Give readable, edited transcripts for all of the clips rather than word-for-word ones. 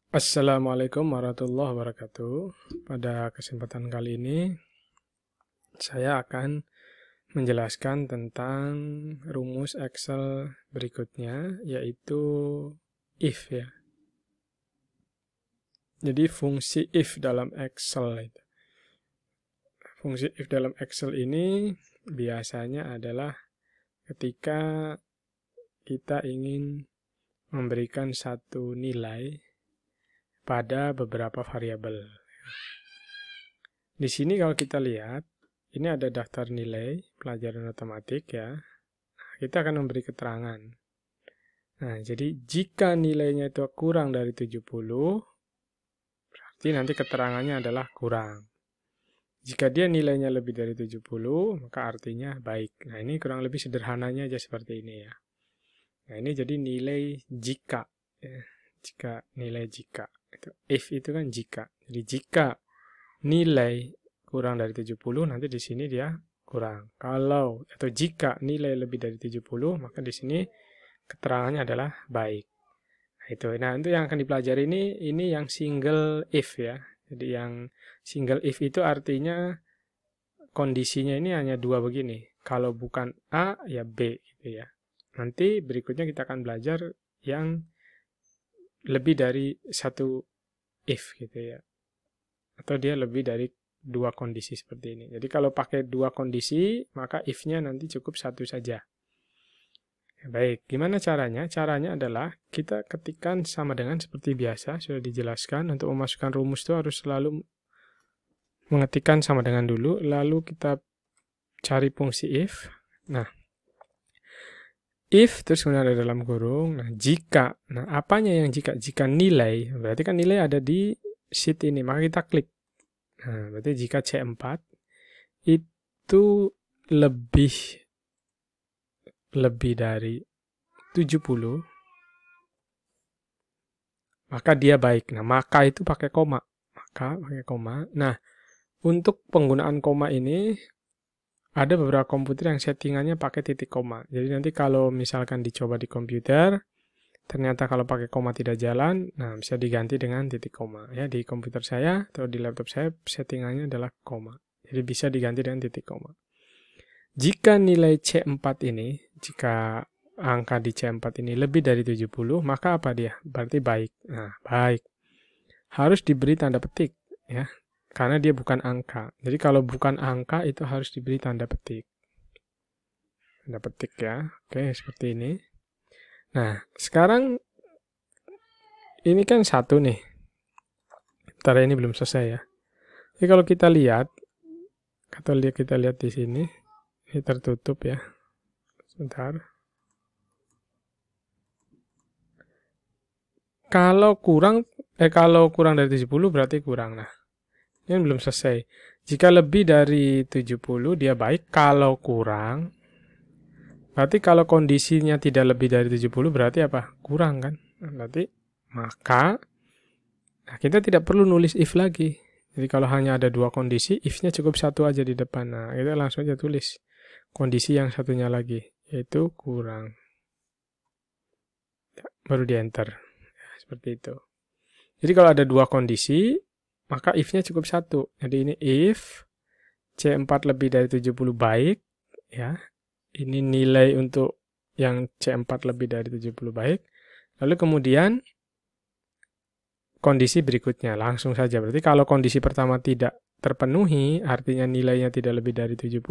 Assalamualaikum warahmatullahi wabarakatuh. Pada kesempatan kali ini, saya akan menjelaskan tentang rumus Excel berikutnya, yaitu if ya. Jadi fungsi if dalam Excel itu. Fungsi if dalam Excel ini biasanya adalah ketika kita ingin memberikan satu nilai pada beberapa variabel. Di sini kalau kita lihat, ini ada daftar nilai pelajaran otomatik ya. Kita akan memberi keterangan. Nah, jadi jika nilainya itu kurang dari 70, berarti nanti keterangannya adalah kurang. Jika dia nilainya lebih dari 70, maka artinya baik. Nah, ini kurang lebih sederhananya aja seperti ini ya. Nah, ini jadi nilai jika. Ya. Jika, nilai jika. If itu kan jika. Jadi jika nilai kurang dari 70, nanti di sini dia kurang. Kalau atau jika nilai lebih dari 70, maka di sini keterangannya adalah baik. Nah, itu. Nah, untuk yang akan dipelajari ini yang single if ya. Jadi yang single if itu artinya kondisinya ini hanya dua begini. Kalau bukan A, ya B gitu ya. Nanti berikutnya kita akan belajar yang lebih dari satu if gitu ya. Atau dia lebih dari dua kondisi seperti ini. Jadi kalau pakai dua kondisi, maka if-nya nanti cukup satu saja. Ya, baik, gimana caranya? Caranya adalah kita ketikkan sama dengan seperti biasa, sudah dijelaskan. Untuk memasukkan rumus itu harus selalu mengetikkan sama dengan dulu, lalu kita cari fungsi if. Nah, if terus kemudian ada dalam kurung. Nah, jika. Nah, apanya yang jika? Jika nilai, berarti kan nilai ada di sheet ini, maka kita klik. Nah, berarti jika C4 itu lebih dari 70, maka dia baik. Nah, maka itu pakai koma. Maka pakai koma. Nah, untuk penggunaan koma ini ada beberapa komputer yang settingannya pakai titik koma. Jadi nanti kalau misalkan dicoba di komputer, ternyata kalau pakai koma tidak jalan, nah bisa diganti dengan titik koma. Ya, di komputer saya atau di laptop saya settingannya adalah koma. Jadi bisa diganti dengan titik koma. Jika nilai C4 ini, jika angka di C4 ini lebih dari 70, maka apa dia? Berarti baik. Nah, baik. Harus diberi tanda petik ya. Karena dia bukan angka. Jadi kalau bukan angka itu harus diberi tanda petik. Tanda petik ya. Oke, seperti ini. Nah, sekarang ini kan satu nih. Bentar, ini belum selesai ya. Jadi kalau kita lihat, kita lihat di sini, ini tertutup ya. Sebentar. Kalau kurang dari 70 berarti kurang. Nah, ini belum selesai. Jika lebih dari 70 dia baik. Kalau kurang, berarti kalau kondisinya tidak lebih dari 70 berarti apa? Kurang kan? Berarti maka kita tidak perlu nulis if lagi. Jadi kalau hanya ada dua kondisi, if-nya cukup satu aja di depan. Nah, kita langsung aja tulis kondisi yang satunya lagi, yaitu kurang. Ya, baru di enter. Ya, seperti itu. Jadi kalau ada dua kondisi, maka if-nya cukup satu. Jadi ini if C4 lebih dari 70 baik, ya. Ini nilai untuk yang C4 lebih dari 70 baik. Lalu kemudian kondisi berikutnya langsung saja. Berarti kalau kondisi pertama tidak terpenuhi, artinya nilainya tidak lebih dari 70,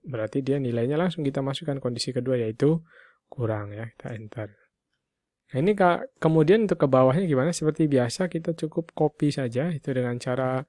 berarti dia nilainya langsung kita masukkan kondisi kedua, yaitu kurang ya. Kita enter. Nah, ini kemudian untuk ke bawahnya gimana? Seperti biasa kita cukup copy saja, itu dengan cara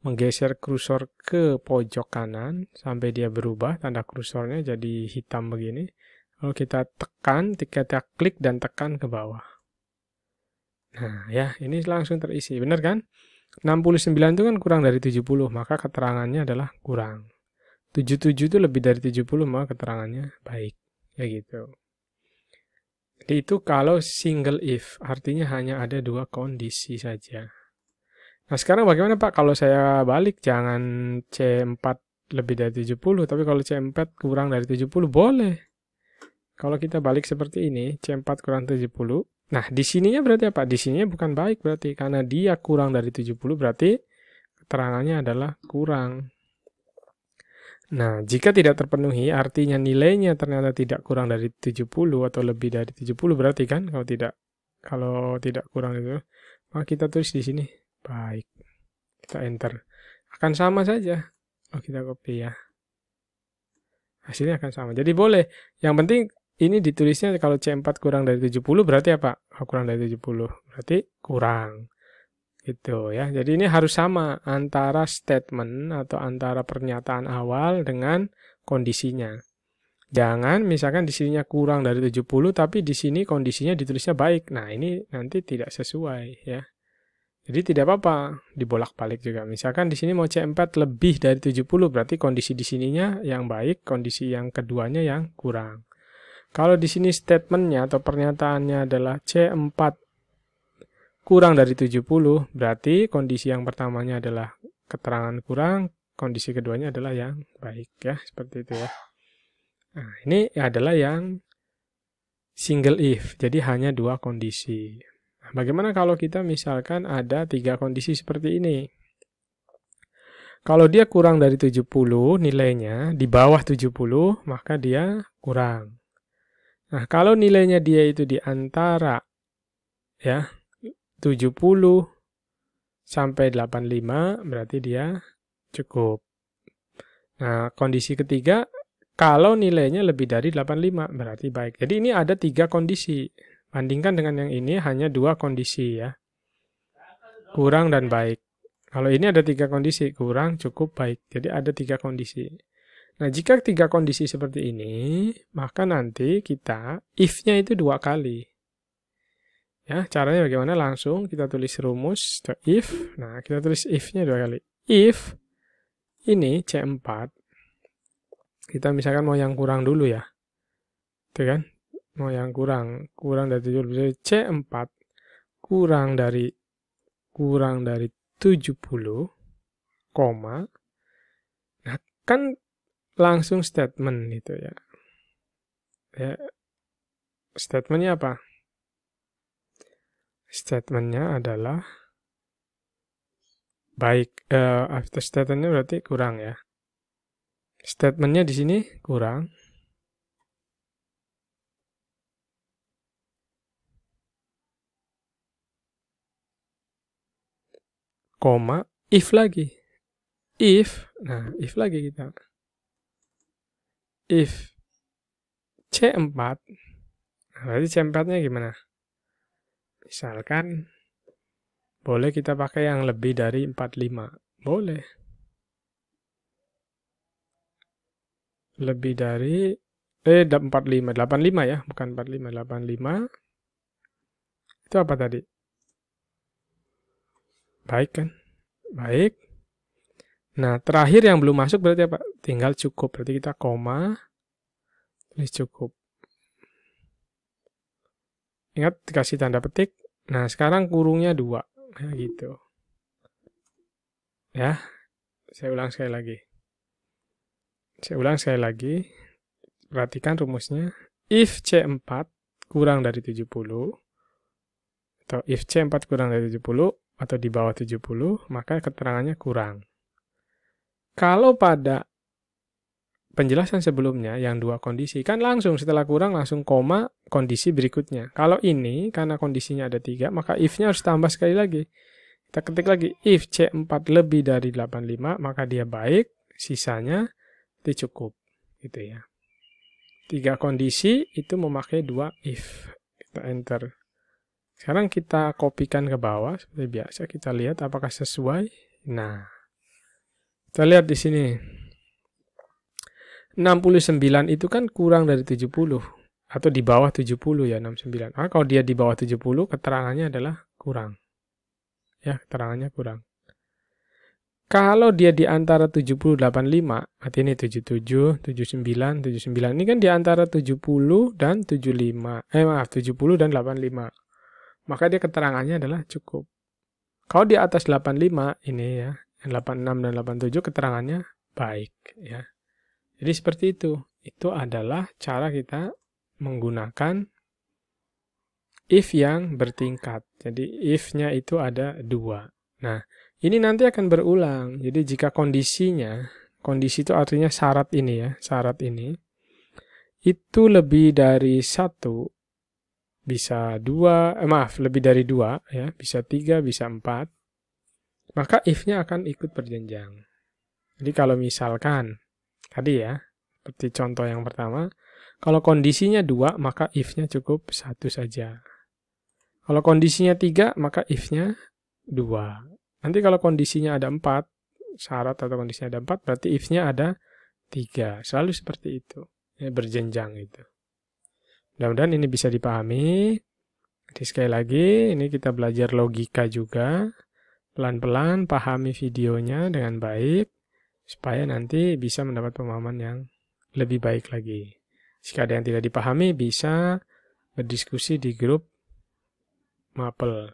menggeser kursor ke pojok kanan sampai dia berubah tanda kursornya jadi hitam begini. Lalu kita tekan, kita klik dan tekan ke bawah. Nah ya, ini langsung terisi, benar kan? 69 itu kan kurang dari 70, maka keterangannya adalah kurang. 77 itu lebih dari 70, maka keterangannya baik. Ya gitu. Jadi itu kalau single if, artinya hanya ada dua kondisi saja. Nah sekarang bagaimana Pak kalau saya balik, jangan C4 lebih dari 70, tapi kalau C4 kurang dari 70 boleh. Kalau kita balik seperti ini, C4 kurang 70, Nah, di sininya berarti apa? Di sininya bukan baik berarti, karena dia kurang dari 70 berarti keterangannya adalah kurang. Nah, jika tidak terpenuhi, artinya nilainya ternyata tidak kurang dari 70 atau lebih dari 70 berarti kan, kalau tidak kurang itu, maka kita tulis di sini baik. Kita enter. Akan sama saja. Oh, kita copy ya. Hasilnya akan sama. Jadi boleh. Yang penting ini ditulisnya kalau C4 kurang dari 70 berarti apa? Kurang dari 70. Berarti kurang. Gitu ya. Jadi ini harus sama antara statement atau antara pernyataan awal dengan kondisinya. Jangan misalkan di sininya kurang dari 70 tapi di sini kondisinya ditulisnya baik. Nah, ini nanti tidak sesuai ya. Jadi tidak apa-apa dibolak-balik juga. Misalkan di sini mau C4 lebih dari 70 berarti kondisi di sininya yang baik, kondisi yang keduanya yang kurang. Kalau di sini statementnya atau pernyataannya adalah C4 kurang dari 70, berarti kondisi yang pertamanya adalah keterangan kurang, kondisi keduanya adalah yang baik ya, seperti itu ya. Nah, ini adalah yang single if, jadi hanya dua kondisi. Nah, bagaimana kalau kita misalkan ada 3 kondisi seperti ini? Kalau dia kurang dari 70 nilainya, di bawah 70, maka dia kurang. Nah, kalau nilainya dia itu di antara ya 70 sampai 85, berarti dia cukup. Nah, kondisi ketiga, kalau nilainya lebih dari 85, berarti baik. Jadi ini ada 3 kondisi. Bandingkan dengan yang ini hanya 2 kondisi ya. Kurang dan baik. Kalau ini ada 3 kondisi, kurang, cukup, baik. Jadi ada 3 kondisi. Nah, jika 3 kondisi seperti ini, maka nanti kita if-nya itu 2 kali. Ya, caranya bagaimana? Langsung kita tulis rumus if. Nah, kita tulis if-nya 2 kali. If ini C4, kita misalkan mau yang kurang dulu ya. Itu kan? Mau yang kurang dari 70. Jadi C4 kurang dari 70, koma. Nah, kan langsung statement gitu ya. Ya, statementnya apa? Statementnya adalah baik. After statementnya berarti kurang ya. Statementnya di sini kurang. Koma, if lagi. If, nah if lagi kita. If C4, nah, berarti C4-nya gimana? Misalkan, boleh kita pakai yang lebih dari 45. Boleh. Lebih dari, 45, 85 ya, bukan 45, 85. Itu apa tadi? Baik kan? Baik. Nah, terakhir yang belum masuk berarti apa? Tinggal cukup. Berarti kita koma, tulis cukup. Ingat, dikasih tanda petik. Nah, sekarang kurungnya 2. Nah, gitu. Ya, saya ulang sekali lagi. Perhatikan rumusnya. If C4 kurang dari 70, atau if C4 kurang dari 70, atau di bawah 70, maka keterangannya kurang. Kalau pada penjelasan sebelumnya yang 2 kondisi, kan langsung setelah kurang langsung koma kondisi berikutnya. Kalau ini, karena kondisinya ada 3, maka if-nya harus tambah sekali lagi. Kita ketik lagi, if C4 lebih dari 85, maka dia baik, sisanya itu cukup. Gitu ya. 3 kondisi itu memakai 2 if. Kita enter. Sekarang kita kopikan ke bawah seperti biasa, kita lihat apakah sesuai. Nah, kita lihat di sini. 69 itu kan kurang dari 70 atau di bawah 70 ya 69. Nah, kalau dia di bawah 70 keterangannya adalah kurang. Ya, keterangannya kurang. Kalau dia di antara 70 85, artinya ini 77, 79, 79 ini kan di antara 70 dan 75. 70 dan 85. Maka dia keterangannya adalah cukup. Kalau di atas 85 ini ya, 86 dan 87 keterangannya baik ya. Jadi seperti itu. Itu adalah cara kita menggunakan if yang bertingkat. Jadi if-nya itu ada 2. Nah, ini nanti akan berulang. Jadi jika kondisi itu artinya syarat ini ya, syarat ini, itu lebih dari 1, bisa 2, lebih dari 2, ya, bisa 3, bisa 4, maka if-nya akan ikut berjenjang. Jadi kalau misalkan, tadi ya, seperti contoh yang pertama, kalau kondisinya 2, maka if-nya cukup 1 saja. Kalau kondisinya 3, maka if-nya 2. Nanti kalau kondisinya ada 4, syarat atau kondisinya ada 4, berarti if-nya ada 3. Selalu seperti itu. Ya, berjenjang itu. Mudah-mudahan ini bisa dipahami. Jadi sekali lagi, ini kita belajar logika juga. Pelan-pelan pahami videonya dengan baik, supaya nanti bisa mendapat pemahaman yang lebih baik lagi. Jika ada yang tidak dipahami, bisa berdiskusi di grup Maple.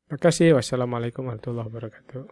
Terima kasih. Wassalamualaikum warahmatullahi wabarakatuh.